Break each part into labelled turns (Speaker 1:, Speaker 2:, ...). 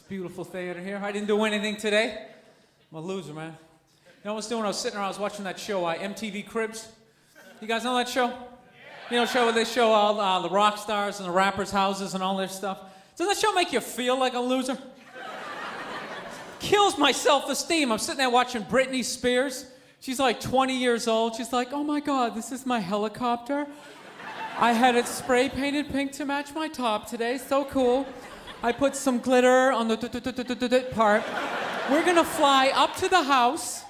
Speaker 1: beautiful theater here. I didn't do anything today. I'm a loser, man. You know what I was doing? I was sitting around, I was watching that show, MTV Cribs. You guys know that show? You know, show where they show all the rock stars and the rappers' houses and all their stuff. Doesn't that show make you feel like a loser? Kills my self-esteem. I'm sitting there watching Britney Spears. She's like 20 years old. She's like, oh my God, this is my helicopter. I had it spray painted pink to match my top today. So cool. I put some glitter on the part. We're gonna fly up to the house.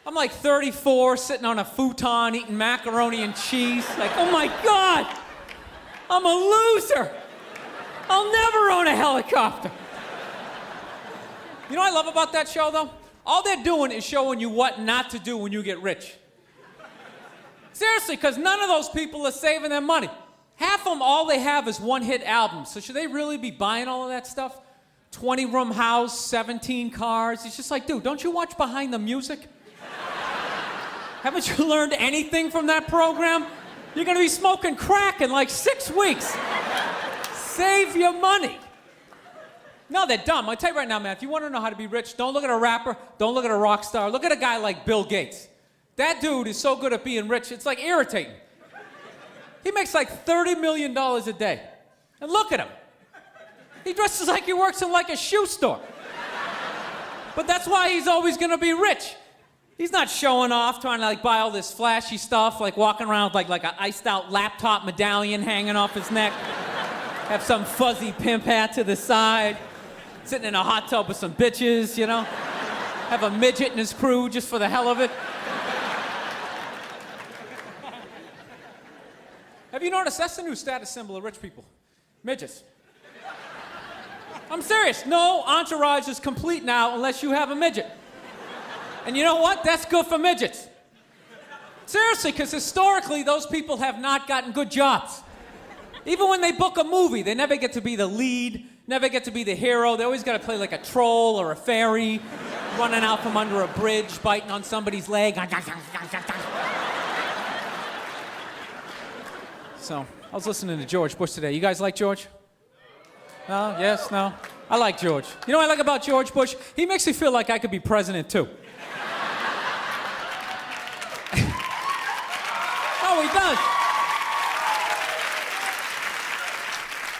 Speaker 1: I'm like 34, sitting on a futon, eating macaroni and cheese. Like, oh my God, I'm a loser. I'll never own a helicopter. You know what I love about that show, though? All they're doing is showing you what not to do when you get rich. Seriously, because none of those people are saving their money. Half of them, all they have is one-hit albums. So should they really be buying all of that stuff? 20-room house, 17 cars. It's just like, dude, don't you watch Behind the Music? Haven't you learned anything from that program? You're gonna be smoking crack in like 6 weeks. Save your money. No, they're dumb. I'll tell you right now, man, if you want to know how to be rich, don't look at a rapper, don't look at a rock star. Look at a guy like Bill Gates. That dude is so good at being rich, it's like irritating. He makes like $30 million a day. And look at him. He dresses like he works in like a shoe store. But that's why he's always gonna be rich. He's not showing off, trying to like buy all this flashy stuff, like walking around with like an iced out laptop medallion hanging off his neck. Have some fuzzy pimp hat to the side. Sitting in a hot tub with some bitches, you know? Have a midget in his crew just for the hell of it. Have you noticed that's the new status symbol of rich people? Midgets. I'm serious. No entourage is complete now unless you have a midget. And you know what? That's good for midgets. Seriously, because historically, those people have not gotten good jobs. Even when they book a movie, they never get to be the lead, never get to be the hero. They always got to play like a troll or a fairy, running out from under a bridge, biting on somebody's leg. So, I was listening to George Bush today. You guys like George? No? Yes? No? I like George. You know what I like about George Bush? He makes me feel like I could be president too. Oh, he does.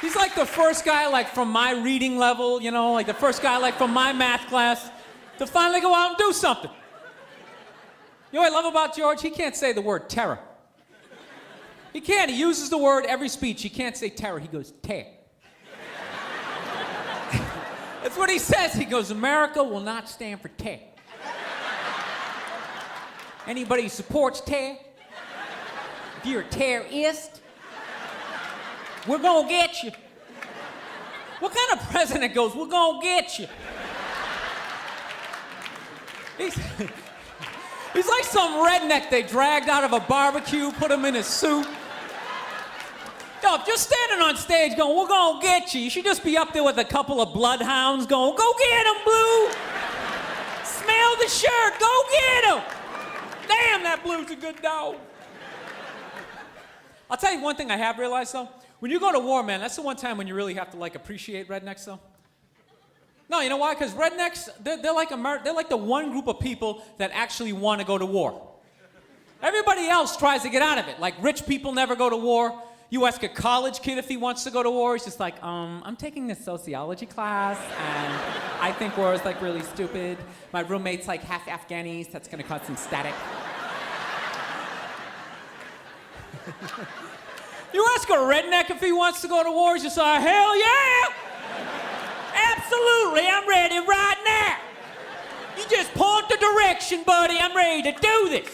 Speaker 1: He's like the first guy, like, from my reading level, you know, like the first guy, like, from my math class to finally go out and do something. You know what I love about George? He can't say the word terror. He can't. He uses the word every speech. He can't say terror. He goes, tear. That's what he says. He goes, America will not stand for tear. Anybody who supports tear, if you're a terrorist, we're gonna get you. What kind of president goes, we're gonna get you? He's like some redneck they dragged out of a barbecue, put him in a suit. Yo, if you're standing on stage going, we're gonna get you, you should just be up there with a couple of bloodhounds going, go get him, Blue! Smell the shirt, go get him! Damn, that Blue's a good dog. I'll tell you one thing I have realized, though. When you go to war, man, that's the one time when you really have to, like, appreciate rednecks, though. No, you know why? Because rednecks, they're like the one group of people that actually want to go to war. Everybody else tries to get out of it. Like, rich people never go to war. You ask a college kid if he wants to go to war, he's just like, I'm taking this sociology class, and I think war is, like, really stupid. My roommate's, like, half Afghanis. That's going to cause some static. You ask a redneck if he wants to go to war, he's just like, hell yeah! Absolutely, I'm ready right now. You just point the direction, buddy. I'm ready to do this.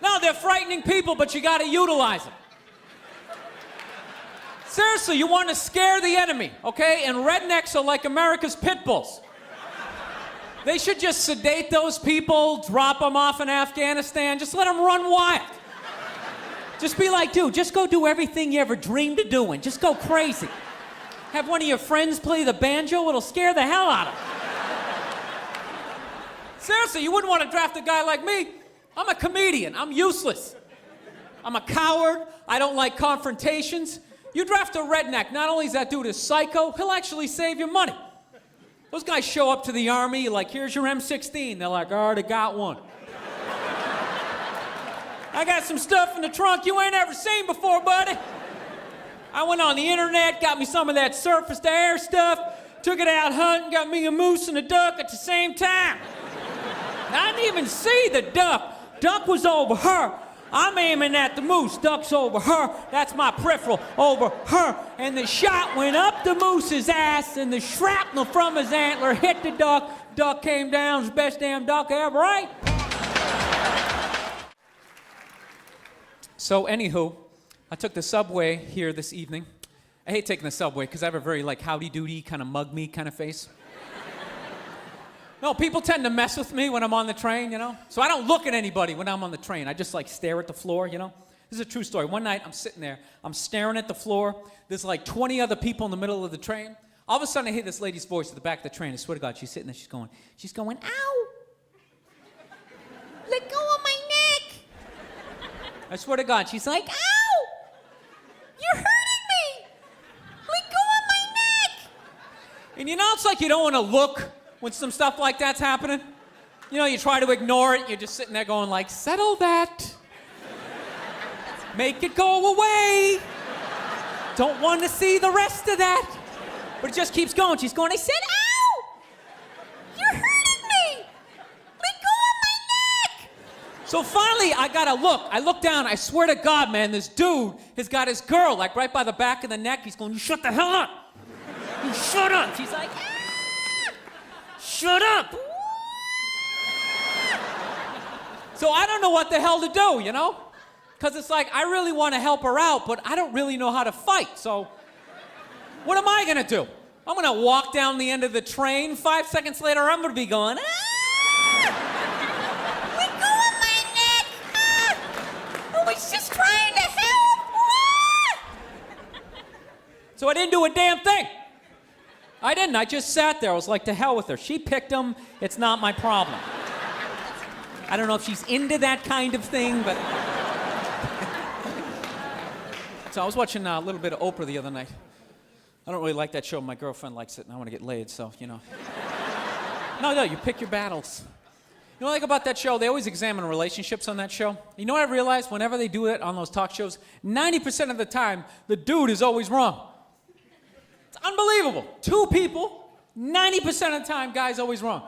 Speaker 1: No, they're frightening people, but you gotta utilize them. Seriously, you want to scare the enemy, okay? And rednecks are like America's Pitbulls. They should just sedate those people, drop them off in Afghanistan, just let them run wild. Just be like, dude, just go do everything you ever dreamed of doing. Just go crazy. Have one of your friends play the banjo, it'll scare the hell out of them. Seriously, you wouldn't want to draft a guy like me. I'm a comedian, I'm useless. I'm a coward, I don't like confrontations. You draft a redneck, not only is that dude a psycho, he'll actually save your money. Those guys show up to the Army, like, here's your M16. They're like, I already got one. I got some stuff in the trunk you ain't ever seen before, buddy. I went on the internet, got me some of that surface-to-air stuff, took it out hunting, got me a moose and a duck at the same time. I didn't even see the duck. Duck was over her. I'm aiming at the moose. Duck's over her. That's my peripheral over her. And the shot went up the moose's ass, and the shrapnel from his antler hit the duck. Duck came down. It's the best damn duck ever, right? So, anywho, I took the subway here this evening. I hate taking the subway because I have a very, like, howdy-doody, kind of mug-me kind of face. No, people tend to mess with me when I'm on the train, you know? So I don't look at anybody when I'm on the train. I just, like, stare at the floor, you know? This is a true story. One night, I'm sitting there. I'm staring at the floor. There's, like, 20 other people in the middle of the train. All of a sudden, I hear this lady's voice at the back of the train. I swear to God, she's sitting there. She's going, ow! Let go of my neck! I swear to God, she's like, ow! You're hurting me! Let go of my neck! And you know, it's like you don't want to look when some stuff like that's happening. You know, you try to ignore it, you're just sitting there going like, settle that. Make it go away. Don't want to see the rest of that. But it just keeps going. She's going, I said, ow! You're hurting me! Let go of my neck! So finally, I gotta look. I look down, I swear to God, man, this dude has got his girl, like right by the back of the neck. He's going, you shut the hell up! You shut up! She's like, ah! Shut up! So I don't know what the hell to do, you know? Because it's like, I really want to help her out, but I don't really know how to fight, so what am I going to do? I'm going to walk down the end of the train. 5 seconds later, I'm going to be going, ah! Let go of my neck! Ah! I was just trying to help! Ah! So I didn't do a damn thing. I didn't. I just sat there. I was like, to hell with her. She picked him. It's not my problem. I don't know if she's into that kind of thing, but... So I was watching a little bit of Oprah the other night. I don't really like that show. My girlfriend likes it, and I want to get laid, so, you know. No, you pick your battles. You know what I like about that show? They always examine relationships on that show. You know what I realized? Whenever they do it on those talk shows, 90% of the time, the dude is always wrong. It's unbelievable. Two people, 90% of the time, guy's always wrong.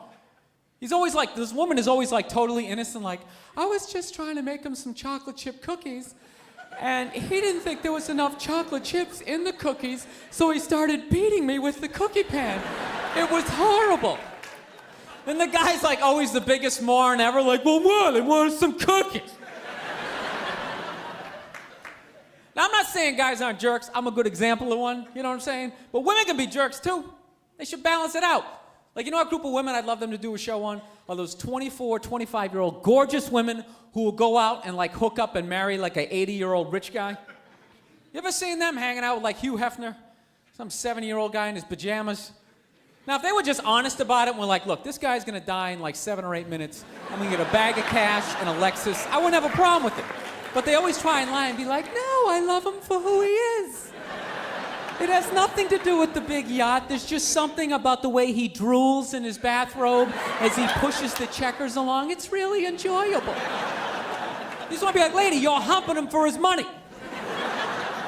Speaker 1: He's always like, this woman is always like totally innocent, like, I was just trying to make him some chocolate chip cookies, and he didn't think there was enough chocolate chips in the cookies, so he started beating me with the cookie pan. It was horrible. And the guy's like always the biggest moron ever, like, well, what? I wanted some cookies. Now, I'm not saying guys aren't jerks. I'm a good example of one, you know what I'm saying? But women can be jerks, too. They should balance it out. Like, you know a group of women I'd love them to do a show on? Are those 24, 25-year-old gorgeous women who will go out and, like, hook up and marry, like, a 80-year-old rich guy? You ever seen them hanging out with, like, Hugh Hefner? Some 70-year-old guy in his pajamas? Now, if they were just honest about it and were like, look, this guy's going to die in, like, 7 or 8 minutes. I'm going to get a bag of cash and a Lexus. I wouldn't have a problem with it. But they always try and lie and be like, no, I love him for who he is. It has nothing to do with the big yacht. There's just something about the way he drools in his bathrobe as he pushes the checkers along. It's really enjoyable. You just want to be like, lady, you're humping him for his money.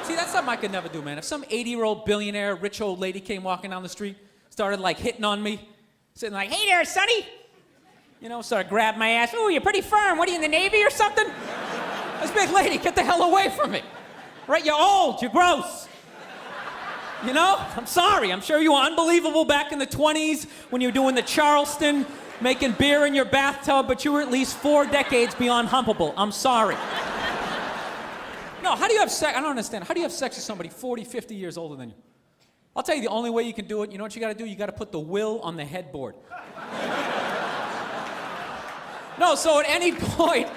Speaker 1: See, that's something I could never do, man. If some 80-year-old billionaire, rich old lady came walking down the street, started, like, hitting on me, sitting like, hey there, sonny. You know, started grabbing my ass. Oh, you're pretty firm. What, are you in the Navy or something? This big lady, get the hell away from me. Right, you're old, you're gross. You know, I'm sorry. I'm sure you were unbelievable back in the 20s when you were doing the Charleston, making beer in your bathtub, but you were at least 4 decades beyond humpable. I'm sorry. No, how do you have sex? I don't understand. How do you have sex with somebody 40, 50 years older than you? I'll tell you the only way you can do it. You know what you got to do? You got to put the will on the headboard. No, so at any point,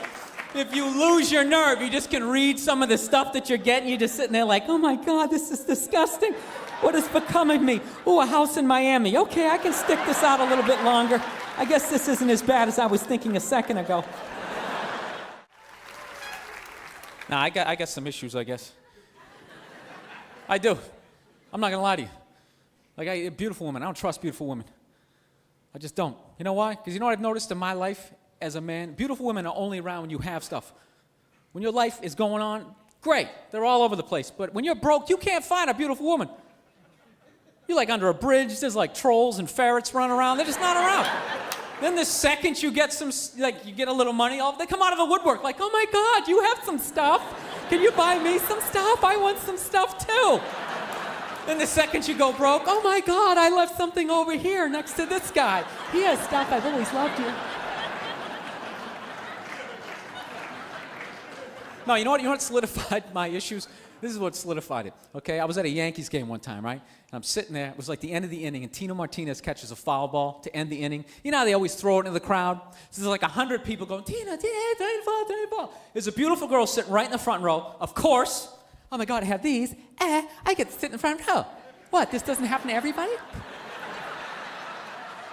Speaker 1: if you lose your nerve, you just can read some of the stuff that you're getting. You're just sitting there like, oh my God, this is disgusting. What has become of me? Oh, a house in Miami. Okay, I can stick this out a little bit longer. I guess this isn't as bad as I was thinking a second ago. Nah, I got some issues, I guess. I do. I'm not gonna lie to you. Like, beautiful women. I don't trust beautiful women. I just don't. You know why? Because you know what I've noticed in my life as a man? Beautiful women are only around when you have stuff. When your life is going on, great. They're all over the place. But when you're broke, you can't find a beautiful woman. You're like under a bridge, there's like trolls and ferrets running around. They're just not around. Then the second you get you get a little money, they come out of the woodwork like, oh my God, you have some stuff. Can you buy me some stuff? I want some stuff too. Then the second you go broke, oh my God, I left something over here next to this guy. He has stuff, I've always loved you. No, you know what solidified my issues? This is what solidified it, okay? I was at a Yankees game one time, right? And I'm sitting there, it was like the end of the inning, and Tino Martinez catches a foul ball to end the inning. You know how they always throw it into the crowd? So there's like 100 people going, Tino, ball. There's a beautiful girl sitting right in the front row. Of course, oh my God, I have these. I get to sit in the front row. What, this doesn't happen to everybody?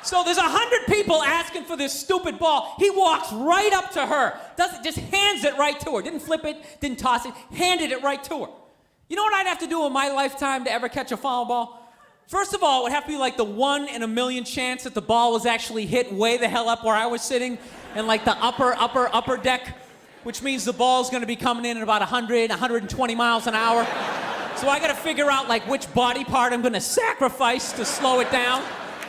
Speaker 1: So there's 100 people asking for this stupid ball. He walks right up to her, just hands it right to her. Didn't flip it, didn't toss it, handed it right to her. You know what I'd have to do in my lifetime to ever catch a foul ball? First of all, it would have to be like the 1 in a million chance that the ball was actually hit way the hell up where I was sitting, and like the upper deck, which means the ball's gonna be coming in at about 100, 120 miles an hour. So I gotta figure out like which body part I'm gonna sacrifice to slow it down.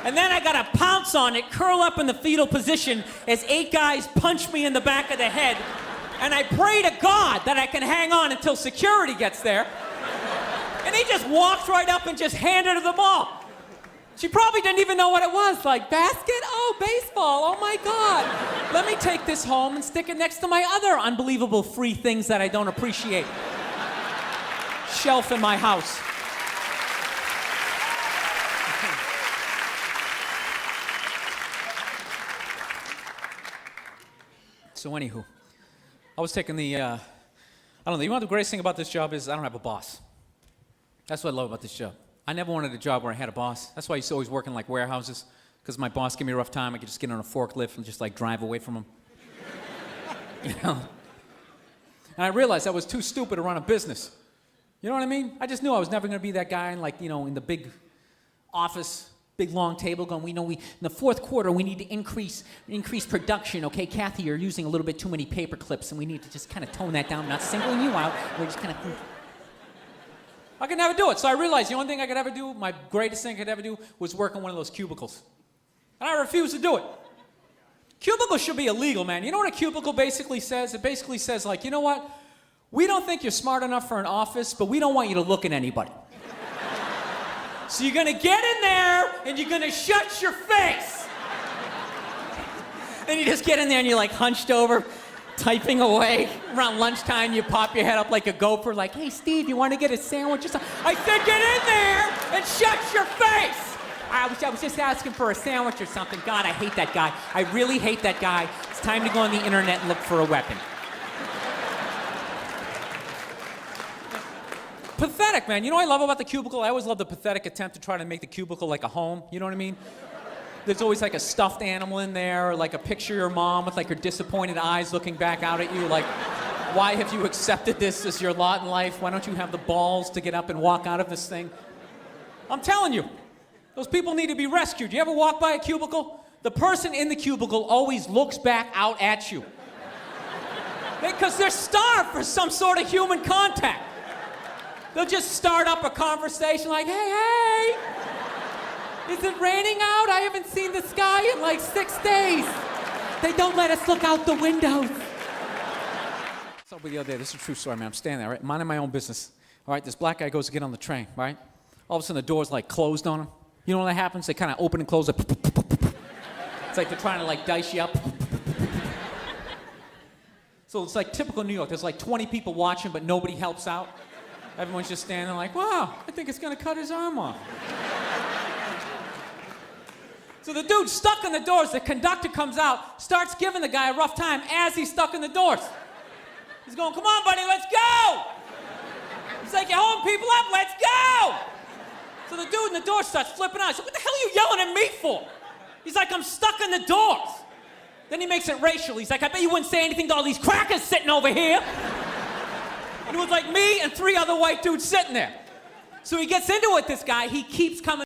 Speaker 1: And then I gotta pounce on it, curl up in the fetal position as 8 guys punch me in the back of the head. And I pray to God that I can hang on until security gets there. And he just walked right up and just handed her the ball. She probably didn't even know what it was. Like, basket? Oh, baseball. Oh my God. Let me take this home and stick it next to my other unbelievable free things that I don't appreciate. Shelf in my house. So anywho, I was taking the, I don't know, you know what the greatest thing about this job is? I don't have a boss. That's what I love about this job. I never wanted a job where I had a boss. That's why I used to always work in like warehouses, because my boss gave me a rough time. I could just get on a forklift and just like drive away from him. You know? And I realized I was too stupid to run a business. You know what I mean? I just knew I was never going to be that guy in like, you know, in the big office, big long table going, in the fourth quarter, we need to increase production. Okay, Kathy, you're using a little bit too many paper clips, and we need to just kind of tone that down. I'm not singling you out. We're just kind of... I could never do it. So I realized the only thing I could ever do, my greatest thing I could ever do, was work on one of those cubicles. And I refused to do it. Cubicles should be illegal, man. You know what a cubicle basically says? It basically says, like, you know what? We don't think you're smart enough for an office, but we don't want you to look at anybody. So you're gonna get in there, and you're gonna shut your face. Then you just get in there, and you're like hunched over, typing away. Around lunchtime, you pop your head up like a gopher, like, hey, Steve, you want to get a sandwich or something? I said, get in there and shut your face. I was just asking for a sandwich or something. God, I hate that guy. I really hate that guy. It's time to go on the internet and look for a weapon. Pathetic, man. You know what I love about the cubicle? I always love the pathetic attempt to try to make the cubicle like a home. You know what I mean? There's always like a stuffed animal in there, or like a picture of your mom with like her disappointed eyes looking back out at you, like, why have you accepted this as your lot in life? Why don't you have the balls to get up and walk out of this thing? I'm telling you, those people need to be rescued. You ever walk by a cubicle? The person in the cubicle always looks back out at you. Because they're starved for some sort of human contact. They'll just start up a conversation like, hey, is it raining out? I haven't seen the sky in like 6 days. They don't let us look out the windows. So the other day, this is a true story, man. I'm standing there, right, minding my own business. All right, this black guy goes to get on the train, right? All of a sudden, the door's like closed on him. You know when that happens? They kind of open and close. Like, it's like they're trying to like dice you up. So it's like typical New York. There's like 20 people watching, but nobody helps out. Everyone's just standing there like, wow, I think it's gonna cut his arm off. So the dude's stuck in the doors. The conductor comes out, starts giving the guy a rough time as he's stuck in the doors. He's going, come on, buddy, let's go! He's like, you're holding people up, let's go! So the dude in the door starts flipping out. He's like, what the hell are you yelling at me for? He's like, I'm stuck in the doors. Then he makes it racial. He's like, I bet you wouldn't say anything to all these crackers sitting over here. And it was like me and 3 other white dudes sitting there. So he gets into it, this guy. He keeps coming